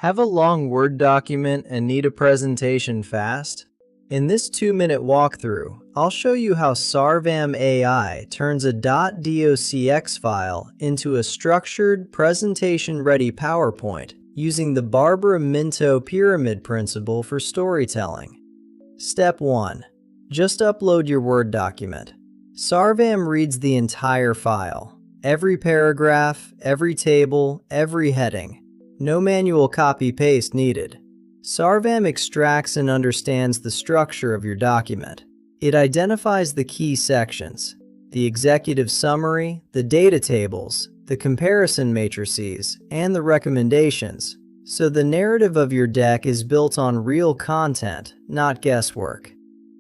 Have a long Word document and need a presentation fast? In this 2-minute walkthrough, I'll show you how Sarvam AI turns a docx file into a structured, presentation-ready PowerPoint using the Minto Pyramid principle for storytelling. Step 1. Just upload your Word document. Sarvam reads the entire file, every paragraph, every table, every heading. No manual copy-paste needed. Sarvam extracts and understands the structure of your document. It identifies the key sections, the executive summary, the data tables, the comparison matrices, and the recommendations, so the narrative of your deck is built on real content, not guesswork.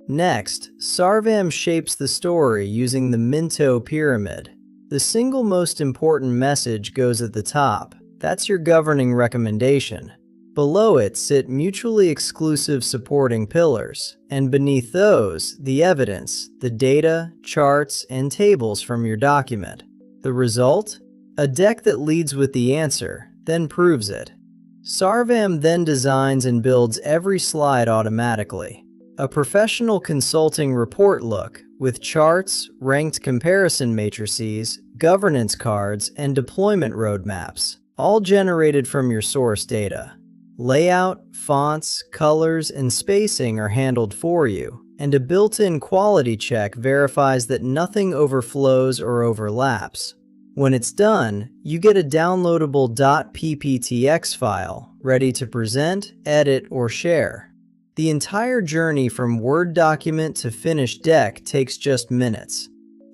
Next, Sarvam shapes the story using the Minto Pyramid. The single most important message goes at the top. That's your governing recommendation. Below it sit mutually exclusive supporting pillars, and beneath those, the evidence, the data, charts, and tables from your document. The result? A deck that leads with the answer, then proves it. Sarvam then designs and builds every slide automatically. A professional consulting report look, with charts, ranked comparison matrices, governance cards, and deployment roadmaps, all generated from your source data. Layout, fonts, colors, and spacing are handled for you, and a built-in quality check verifies that nothing overflows or overlaps. When it's done, you get a downloadable .pptx file ready to present, edit, or share. The entire journey from Word document to finished deck takes just minutes.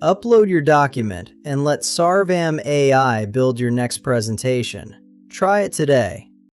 Upload your document and let Sarvam AI build your next presentation. Try it today.